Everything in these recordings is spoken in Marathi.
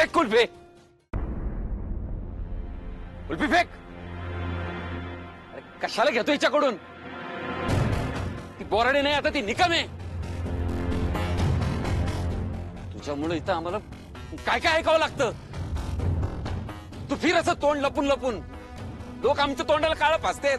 Fake kulfi, kulfi fake. अरे कशाला घेतो हिच्याकडून? ती बोराडे नाही, आता ती निकम आहे. तुझ्यामुळे इथं आम्हाला काय काय ऐकावं लागतं. तू फिर असं तोंड लपून लपून, लोक आमच्या तोंडाला काळं फासतेत.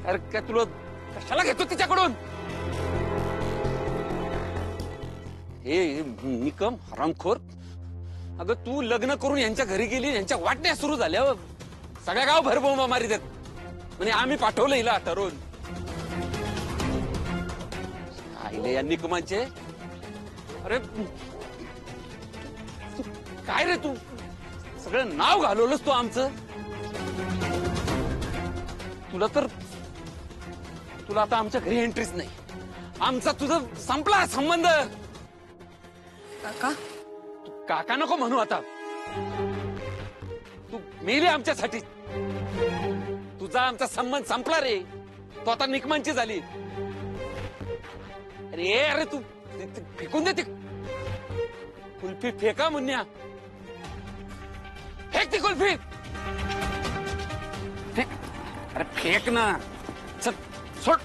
अरे काय तुला कशाला घेतो तिच्याकडून? हे निकम हरामखोर, अगं तू लग्न करून यांच्या घरी गेली, यांच्या वाटण्या सुरू झाल्या, सगळ्या गाव भरबोंबा मारी देत म्हणजे आम्ही पाठवलं हिला ठरवून. आईले या निकमांचे. अरे काय रे तू, सगळं नाव घालवलंस तू आमचं. तुला आता आमच्या घरी एंट्रीच नाही. आमचा तुझं संपला संबंध. काका, काका नको म्हणू आता. तू मेली आमच्यासाठी. तुझा आमचा संबंध संपला रे. तो आता निकमांची झाली. अरे तू फेकून दे ती कुल्फी. फेका मुन्या, फेक ती कुल्फी. फेक. अरे फेक ना. चल सोड.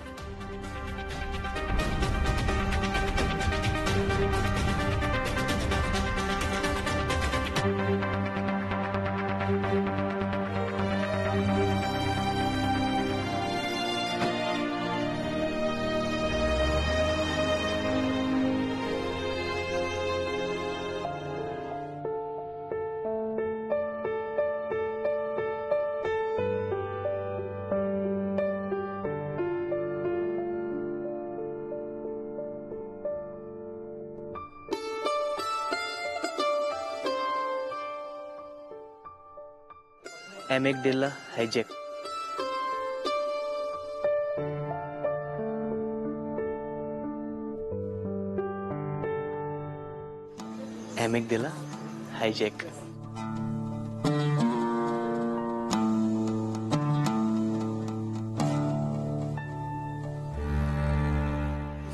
एमिगडेला हायजॅक. एमिगडेला हायजॅक.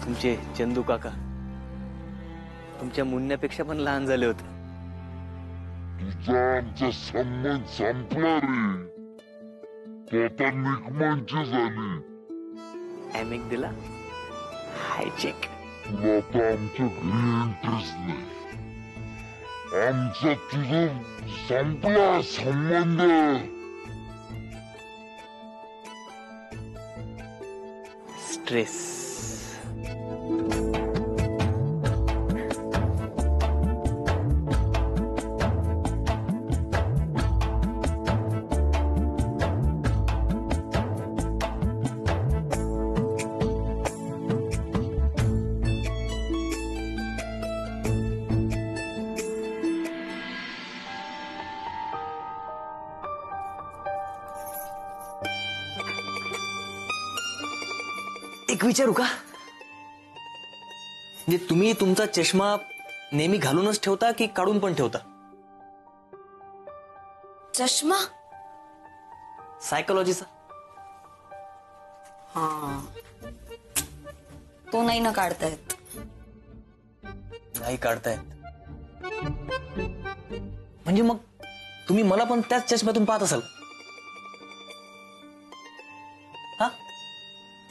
तुमचे चंदू काका तुमच्या मुन्न्यापेक्षा पण लहान झाले होते. तुझा आमचा संबंध संपला रे. तो आता निकमांची झाली. एमिगडेला हायजॅक. तुला आता आमच्या घरी एंट्रीच नाही. आमचा तुझं संपला संबंध. स्ट्रेस. एक विचारू का? म्हणजे तुम्ही तुमचा चष्मा नेहमी घालूनच ठेवता की काढून पण ठेवता? चष्मा? सायकोलॉजीचा. हा, तो नाही ना काढतायत. नाही काढतायत म्हणजे मग तुम्ही मला पण त्याच चष्म्यातून पाहत असाल? हा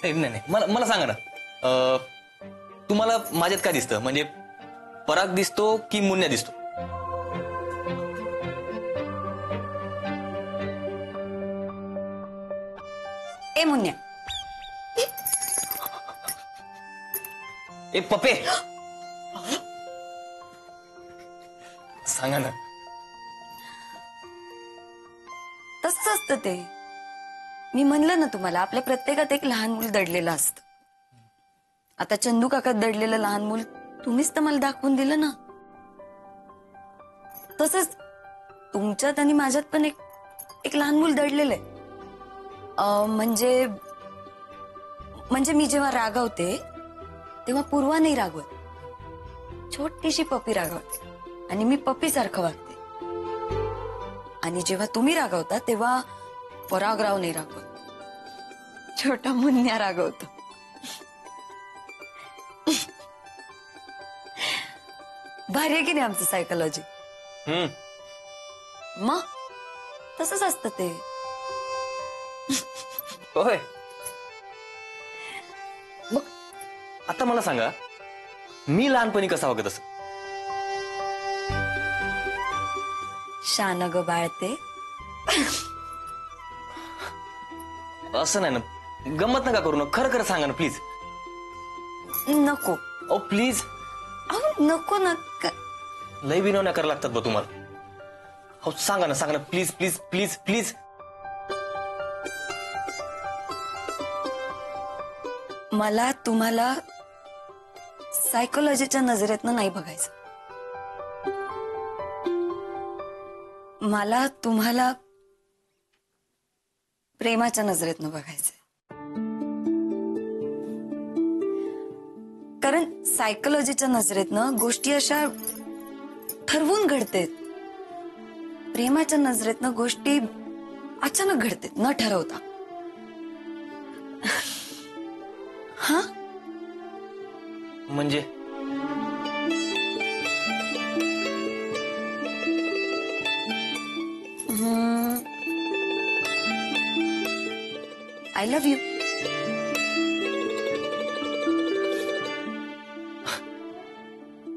नाही, मला सांगा ना, तुम्हाला माझ्यात काय दिसतं? म्हणजे पराग दिसतो की मुन्या दिसतो? ए मुन्या. ए पप्पे, सांगा ना. तसंच असतं ते. मी म्हणलं ना तुम्हाला, आपल्या प्रत्येकात एक लहान मूल दडलेलं असतं. आता चंदू काकात दडलेलं लहान मूल तुम्हीच तर मला दाखवून दिलं ना. तसंच तुमच्यात आणि माझ्यात पण एक लहान मूल दडलेलं आहे. म्हणजे मी जेव्हा रागवते तेव्हा पूर्वा नाही रागवत. छोटीशी पप्पी रागवते आणि मी पप्पी सारखं वागते. आणि जेव्हा तुम्ही रागवता तेव्हा परागराव नाही रागवत, छोटा मुन्या रागवतो. भारी आहे की नाही आमचं सायकोलॉजी? मग तसंच असतं ते. होय. मग आता मला सांगा, मी लहानपणी कसा वागत असं? शान ग बाळते. असं नाही ना, गंमत नका करू ना, खरं खरं सांगा ना प्लीज. नको. ओ प्लीज. अहो नको ना. लय विनवण्या करायला लागतात बा तुम्हाला. हो सांगा ना प्लीज प्लीज प्लीज प्लीज. मला तुम्हाला सायकोलॉजीच्या नजरेतनं नाही बघायचं. मला तुम्हाला प्रेमाच्या नजरेतनं बघायचंय. कारण सायकोलॉजीच्या नजरेतनं गोष्टी अशा ठरवून घडतेत. प्रेमाच्या नजरेतनं गोष्टी अचानक घडतेत न ठरवता. हा म्हणजे आय लव्ह यू.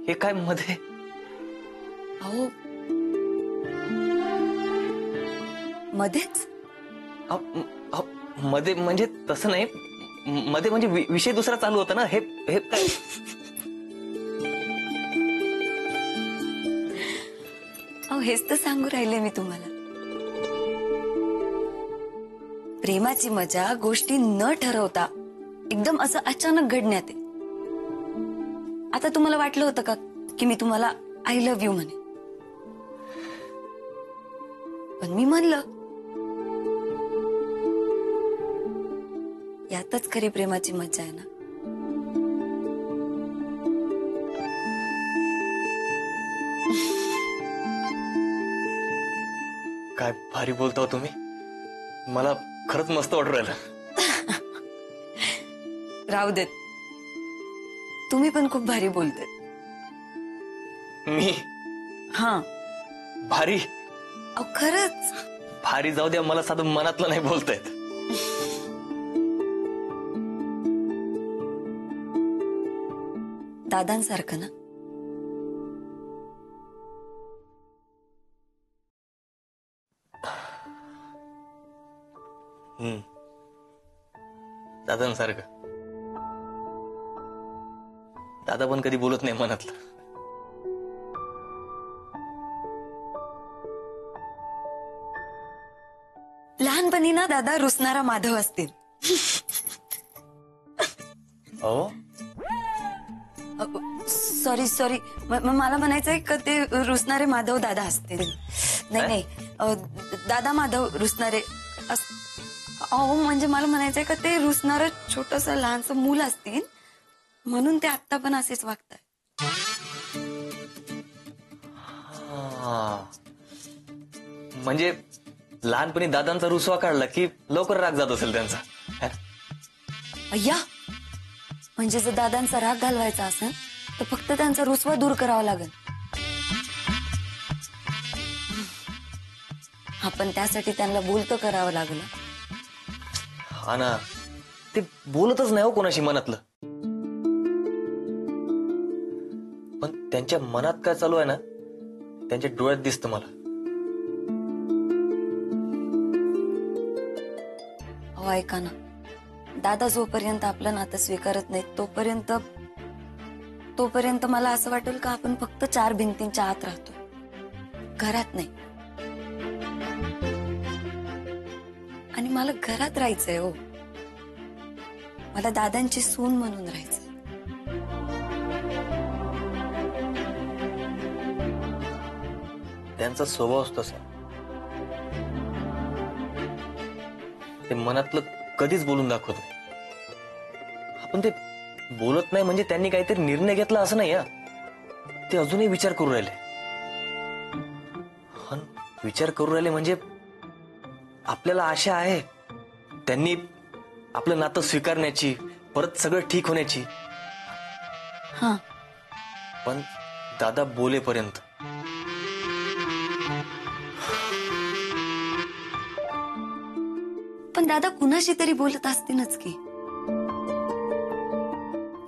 हे काय मध्ये? अहो मध्येच मध्ये म्हणजे तसं नाही, मध्ये म्हणजे विषय दुसरा चालू होता ना. हे हे काय? अहो हेच तर सांगू राहिले मी तुम्हाला. प्रेमाची मजा गोष्टी न ठरवता एकदम असं अचानक घडण्यात आहे. आता तुम्हाला वाटलं होतं का की मी तुम्हाला आय लव्ह यू म्हणे? पण मी म्हणलं. यातच खरी प्रेमाची मजा आहे ना. काय भारी बोलता हो तुम्ही. मला खरंच मस्त वाटू राहिलं. राहू देत. तुम्ही पण खूप भारी बोलते. मी हा भारी? अहो खरंच. भारी जाऊ द्या, मला साधं मनातलं नाही बोलतायत. दादांसारखं ना. दादांसारखं. दादा पण कधी बोलत नाही मनातलं. लहानपणी ना दादा रुसणारा माधव असतील. हो सॉरी सॉरी, मला म्हणायचंय का ते रुसणारे माधव दादा असतील. नाही नाही, दादा माधव रुसणारे अहो म्हणजे मला म्हणायचंय का ते रुसणारं छोटस लहानस मूल असतील, म्हणून ते आत्ता पण असेच वागतात. म्हणजे लहानपणी दादांचा रुसवा काढला की लवकर राग जात असेल त्यांचा. अय्या, म्हणजे जर दादांचा राग घालवायचा असेल तर फक्त त्यांचा रुसवा दूर करावा लागेल. आपण त्यासाठी त्यांना बोलतं करावं लागलं. हा ना, ते बोलतच नाही हो कोणाशी मनातलं. पण त्यांच्या मनात काय चालू आहे ना, त्यांच्या डोळ्यात दिसतं मला. अहो ऐका ना, दादा जोपर्यंत आपलं नातं स्वीकारत नाही तोपर्यंत मला असं वाटेल का आपण फक्त 4 भिंतींच्या आत राहतो, घरात नाही. आणि मला घरात राहायचंय हो. मला दादांची सून म्हणून राहायचंय. त्यांचा स्वभावच तसा. ते मनातलं कधीच बोलून दाखवत नाही. आपण ते बोलत नाही म्हणजे त्यांनी काहीतरी निर्णय घेतला असं नाही. ते अजूनही विचार करू राहिले. विचार करू राहिले म्हणजे आपल्याला आशा आहे त्यांनी आपलं नातं स्वीकारण्याची, परत सगळं ठीक होण्याची. हा, पण दादा बोलेपर्यंत. पण दादा कुणाशी तरी बोलत असतीलच की.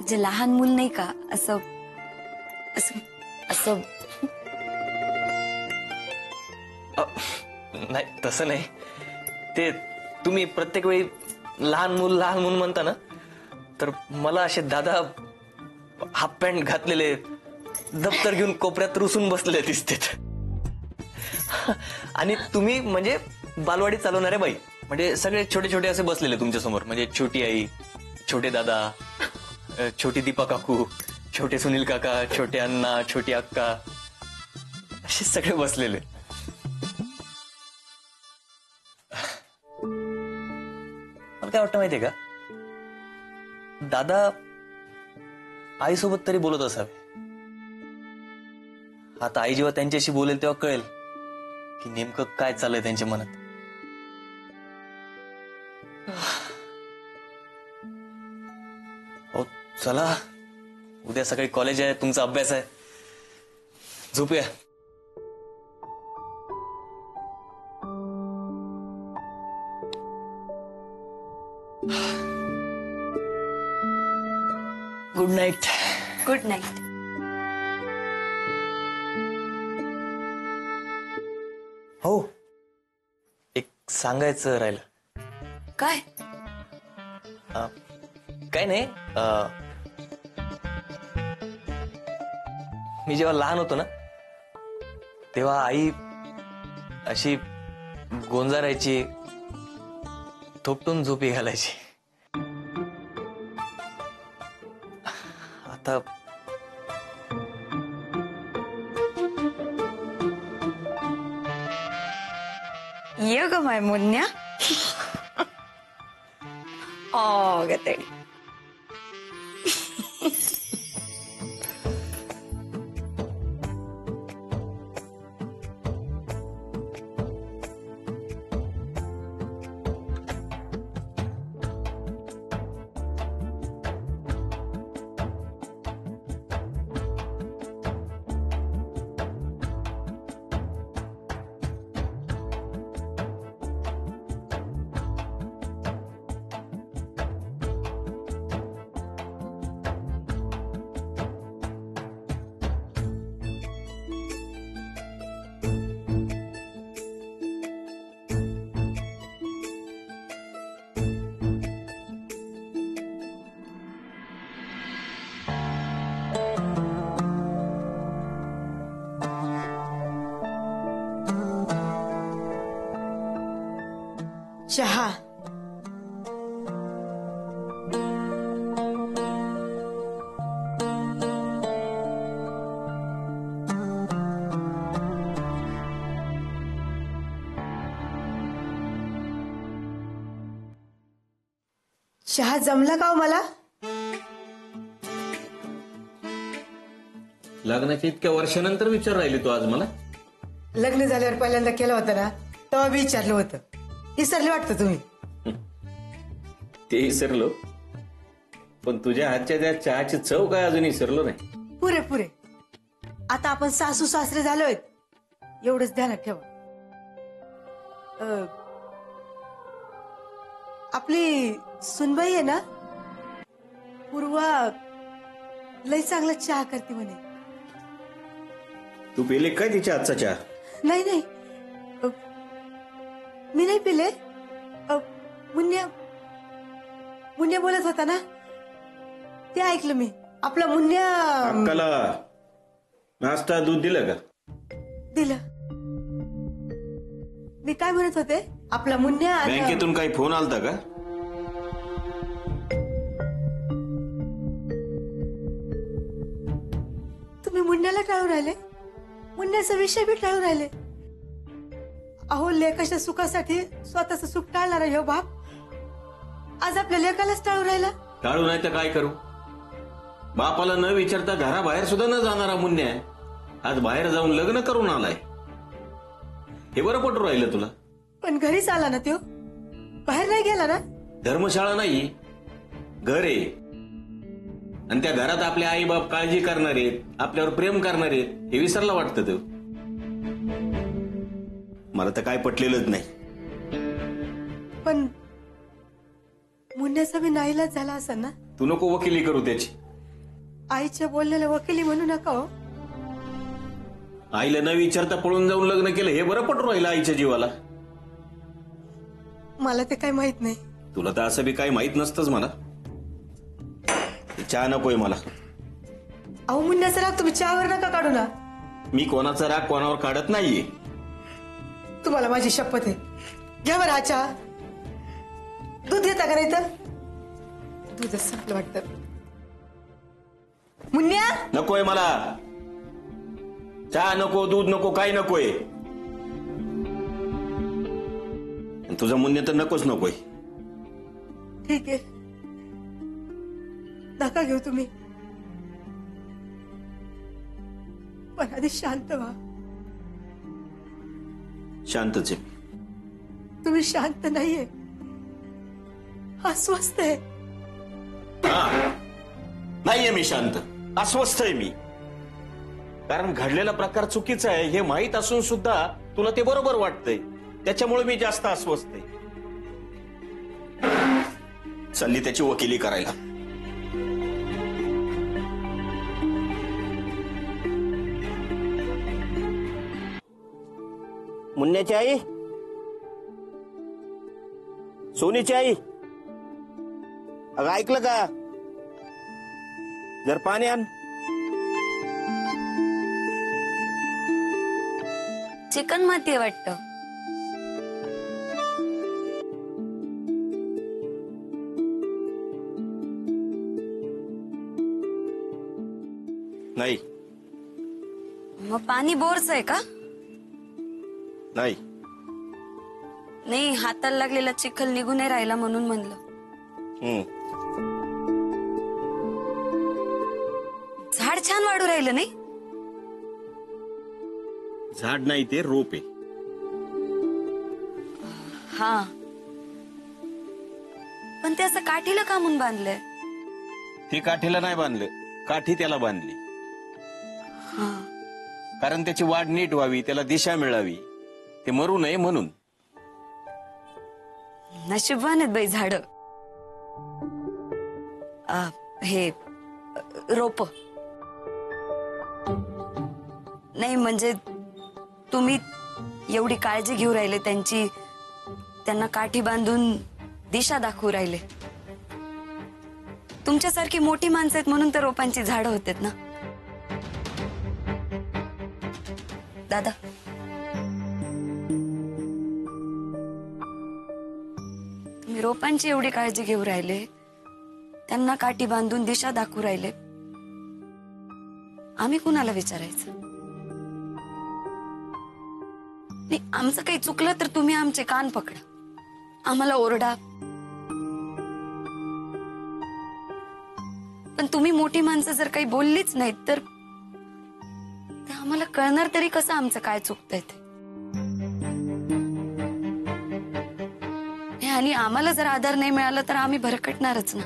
जे लहान मूल नाही का, असं असं असं. नाही तसं नाही. ते तुम्ही प्रत्येक वेळी लहान मूल म्हणता ना, तर मला असे दादा हाफ पॅन्ट घातलेले, दप्तर घेऊन कोपऱ्यात रुसून बसलेले दिसतात. आणि तुम्ही म्हणजे बालवाडी चालवणारे बाई, म्हणजे सगळे छोटे छोटे असे बसलेले तुमच्या समोर. म्हणजे छोटी आई, छोटे दादा, छोटी दीपा काकू, छोटे सुनील काका, छोटे अण्णा, छोटी अक्का, असे सगळे बसलेले. मला काय वाटतं माहितीये का, दादा आईसोबत तरी बोलत असावे. आता आई जेव्हा त्यांच्याशी बोलेल तेव्हा कळेल की नेमकं काय चाललंय त्यांच्या मनात. हो चला, उद्या सकाळी कॉलेज आहे, तुमचा अभ्यास आहे, झोपूया. Good night. Good night. हो, एक सांगायचं राहिलं. काय? काय नाही, मी जेव्हा लहान होतो ना, तेव्हा आई अशी गोंजारायची, थोपटून झोपी घालायची. आता ये ग माय मुन्या. ओ गते. चहा. चहा जमला का हो मला? लग्नाच्या इतक्या वर्षानंतर विचार राहिली तू आज मला? लग्न झाल्यावर पहिल्यांदा केलं होतं ना, तेव्हा मी विचारलं होतं. विसरले वाटतं तुम्ही. ते विसरलो, पण तुझ्या हातच्या त्या चहाची चव काय अजून विसरलो नाही. पुरे पुरे. आता आपण सासू सासरे झालोय, एवढंच ध्यानात ठेवा. आपली सुनबाई आहे ना, पूर्वा, लय चांगला चहा करते म्हणे. तू पिले काय तिच्या हातचा चहा? नाही नाही, मी नाही पिले. मुन्या मुन्या बोलत होता ना, ते ऐकलं मी. आपला मुन्या अक्काला नाश्ता दूध दिलं का? दिलं. मी काय म्हणत होते, आपला मुन्या बँकेतून काही फोन आलता का? तुम्ही मुन्याला टाळून राहिले, मुन्याचा विषय बी टाळून राहिले. अहो, लेकाच्या सुखासाठी स्वतःच सुख टाळणारा ह्यो बाप आज आपल्या लेकालाच टाळून राहिला. टाळू नाही तर काय करू? बापाला न विचारता घराबाहेर सुद्धा न जाणारा मुन्या आज बाहेर जाऊन लग्न करून आलाय. हे बरं पटू राहिलं तुला? पण घरीच आला ना त्यो, बाहेर नाही गेला ना. धर्मशाळा नाही, घर आहे. आणि त्या घरात आपले आई बाप काळजी करणार आहेत, आपल्यावर प्रेम करणार आहेत, हे विसरला वाटतं ते. मला तर काय पटलेलंच नाही. पण मुन्याचा बी नाईलाज झाला असं ना. तू नको वकिली करू त्याची. आईच्या बोललेल्या वकिली म्हणू नका हो. आईला न विचारता पळून जाऊन लग्न केलं हे बरं पटू राहिलं आईच्या जीवाला. मला ते काही माहित नाही. तुला तर असं बी काही माहित नसतंच मला. चहा नकोय मला. अहो मुन्याचा राग तुम्ही चहावर नका काढू ना. मी कोणाचा राग कोणावर काढत नाहीये. तुम्हाला माझी शपथ आहे. घ्या बरं हा चहा. दूध घेता का नाही तर? दूधच संपलं वाटतं. मुन्या नकोय मला. चहा नको, दूध नको, काही नकोय. आणि तुझं म्हणणे तर नकोच नकोय. ठीक आहे, नका घेऊ तुम्ही, पण आधी शांत व्हा. शांतच आहे. तुम्ही शांत नाहीये, अस्वस्थ आहे. नाहीये मी शांत, अस्वस्थ आहे मी. कारण घडलेला प्रकार चुकीचा आहे हे माहीत असून सुद्धा तुला ते बरोबर वाटतंय, त्याच्यामुळे मी जास्त अस्वस्थ आहे. चालली त्याची वकिली करायला. मुन्न्याची आई, सोनीची आई, अगं ऐकलं का? जर पाणी आण. चिकन माती आहे वाटतं. नाही. मग पाणी बोरचं आहे का? नाही. नाही, हाताला लागलेला चिखल निघून नाही राहिला म्हणून म्हणलं. झाड छान वाढू राहिलं नाही? झाड नाही ते रोप आहे. हा, पण ते असं काठीला का म्हणून बांधलंय? ते काठीला नाही बांधलं, काठी त्याला बांधली. हा, कारण त्याची वाढ नीट व्हावी, त्याला दिशा मिळावी, ते मरू नये म्हणून. नशीबवान आहेत बाई झाड. हे रोप नाही म्हणजे तुम्ही एवढी काळजी घेऊ राहिले त्यांची, त्यांना काठी बांधून दिशा दाखवू राहिले. तुमच्यासारखी मोठी माणसं आहेत म्हणून तर रोपांची झाडं होतात ना दादा. तुम्ही रोपांची एवढी काळजी घेऊ राहिले, त्यांना काठी बांधून दिशा दाखवू राहिले, आम्ही कुणाला विचारायचं? नाही, आमचं काही चुकलं तर तुम्ही आमचे कान पकडा, आम्हाला ओरडा. पण तुम्ही मोठी माणसं जर काही बोललीच नाहीत तर आम्हाला कळणार तरी कसं आमचं काय चुकतंय ते. आणि आम्हाला जर आधार नाही मिळाला तर आम्ही भरकटणारच ना.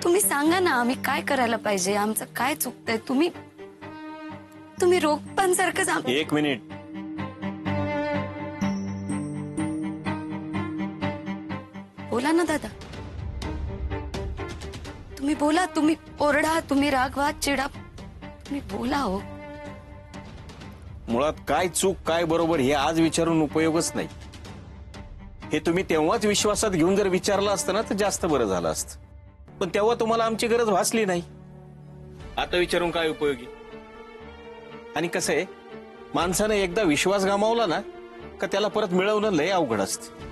तुम्ही सांगा ना, आम्ही काय करायला पाहिजे, आमचं काय चुकतंय? तुम्ही रोपांसारखंच. एक मिनिट. बोला ना दादा, तुम्ही बोला. तुम्ही ओरडा, तुम्ही रागवा, चिडा, तुम्ही बोला हो. मुळात काय चूक काय बरोबर हे आज विचारून उपयोगच नाही. हे तुम्ही तेव्हाच विश्वासात घेऊन जर विचारलं असतं ना तर जास्त बरं झालं असतं. पण तेव्हा तुम्हाला आमची गरज भासली नाही. आता विचारून काय उपयोगी? आणि कसं आहे, माणसाने एकदा विश्वास गमावला ना का त्याला परत मिळवणं लय अवघड असतं.